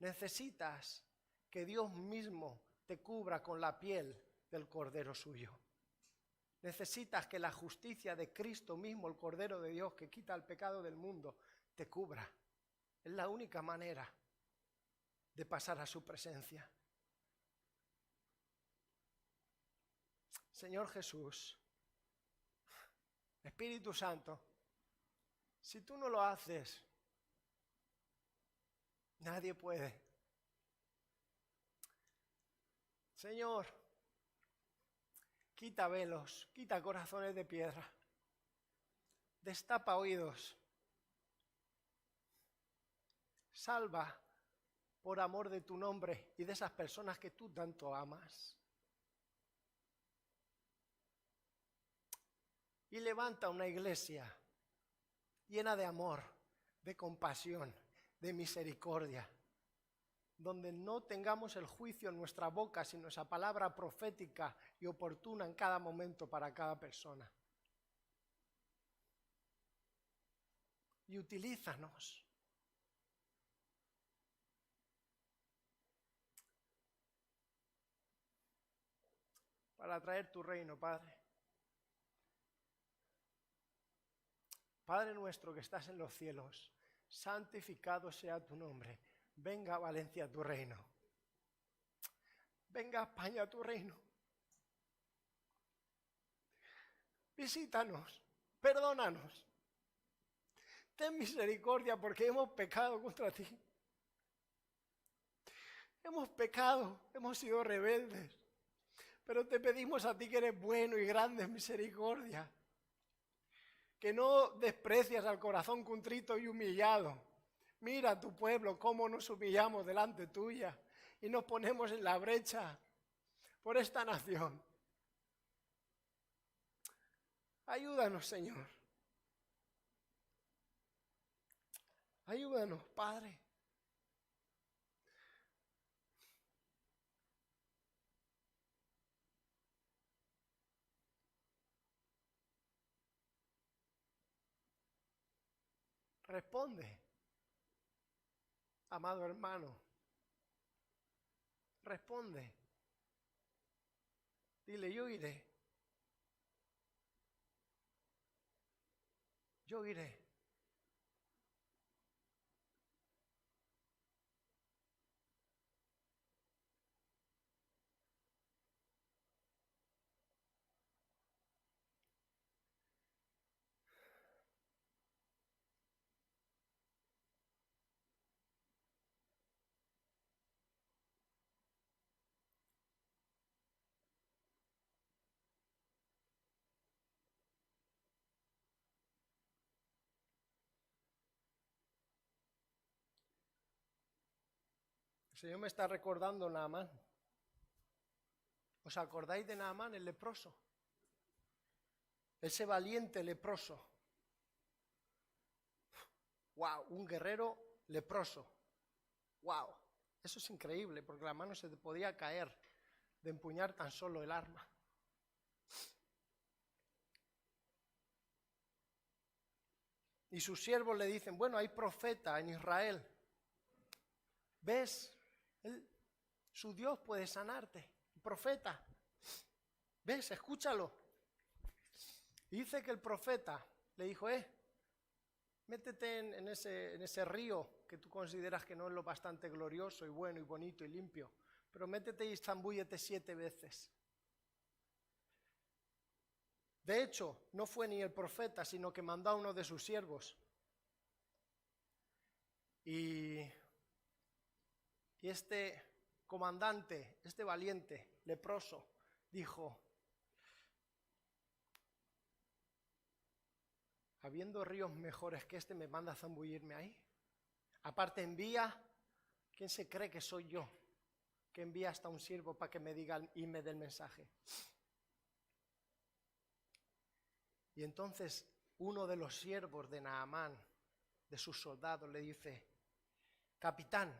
Necesitas que Dios mismo te cubra con la piel del Cordero suyo. Necesitas que la justicia de Cristo mismo, el Cordero de Dios que quita el pecado del mundo, te cubra. Es la única manera de pasar a su presencia. Señor Jesús, Espíritu Santo, si tú no lo haces, nadie puede. Señor, quita velos, quita corazones de piedra, destapa oídos, salva por amor de tu nombre y de esas personas que tú tanto amas. Y levanta una iglesia llena de amor, de compasión, de misericordia, donde no tengamos el juicio en nuestra boca, sino esa palabra profética y oportuna en cada momento para cada persona. Y utilízanos. Para traer tu reino, Padre. Padre nuestro que estás en los cielos, santificado sea tu nombre. Venga, Valencia, tu reino. Venga, España, tu reino. Visítanos, perdónanos. Ten misericordia porque hemos pecado contra ti. Hemos pecado, hemos sido rebeldes. Pero te pedimos a ti que eres bueno y grande en misericordia. Que no desprecias al corazón contrito y humillado. Mira a tu pueblo, cómo nos humillamos delante tuya y nos ponemos en la brecha por esta nación. Ayúdanos, Señor. Ayúdanos, Padre. Responde, amado hermano. Responde. Dile, yo iré. Yo iré. El Señor me está recordando Naamán. ¿Os acordáis de Naamán, el leproso? Ese valiente leproso. ¡Wow! Un guerrero leproso. ¡Wow! Eso es increíble, porque la mano se te podía caer de empuñar tan solo el arma. Y sus siervos le dicen, bueno, hay profeta en Israel. ¿Ves? Su Dios puede sanarte. Profeta. ¿Ves? Escúchalo. Y dice que el profeta le dijo, métete en ese río que tú consideras que no es lo bastante glorioso y bueno y bonito y limpio, pero métete y zambúllete 7 veces. De hecho, no fue ni el profeta, sino que mandó a uno de sus siervos. Y este comandante, este valiente leproso, dijo, habiendo ríos mejores que este, ¿me manda a zambullirme ahí? Aparte envía, ¿quién se cree que soy yo? Que envía hasta un siervo para que me diga y me dé el mensaje. Y entonces uno de los siervos de Naamán, de sus soldados, le dice, capitán,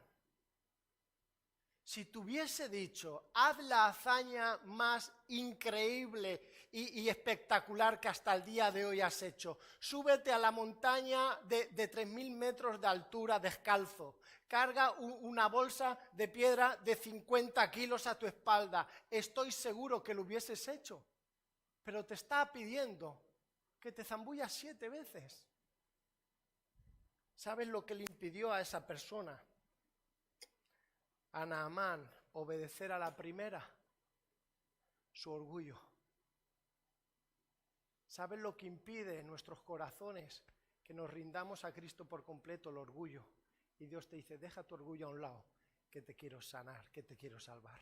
si te hubiese dicho, haz la hazaña más increíble y espectacular que hasta el día de hoy has hecho, súbete a la montaña de 3.000 metros de altura descalzo, carga una bolsa de piedra de 50 kilos a tu espalda, estoy seguro que lo hubieses hecho, pero te está pidiendo que te zambullas 7 veces. ¿Sabes lo que le impidió a esa persona, a Naamán, obedecer a la primera? Su orgullo. ¿Sabes lo que impide en nuestros corazones que nos rindamos a Cristo por completo? El orgullo. Y Dios te dice, deja tu orgullo a un lado, que te quiero sanar, que te quiero salvar.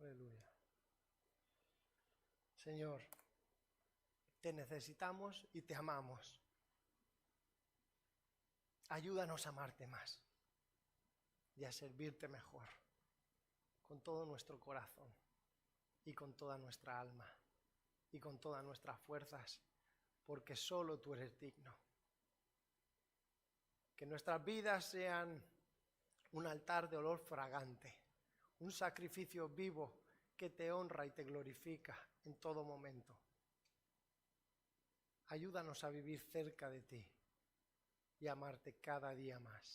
Aleluya. Señor, te necesitamos y te amamos. Ayúdanos a amarte más y a servirte mejor, con todo nuestro corazón y con toda nuestra alma y con todas nuestras fuerzas, porque solo tú eres digno. Que nuestras vidas sean un altar de olor fragante, un sacrificio vivo que te honra y te glorifica en todo momento. Ayúdanos a vivir cerca de ti y amarte cada día más.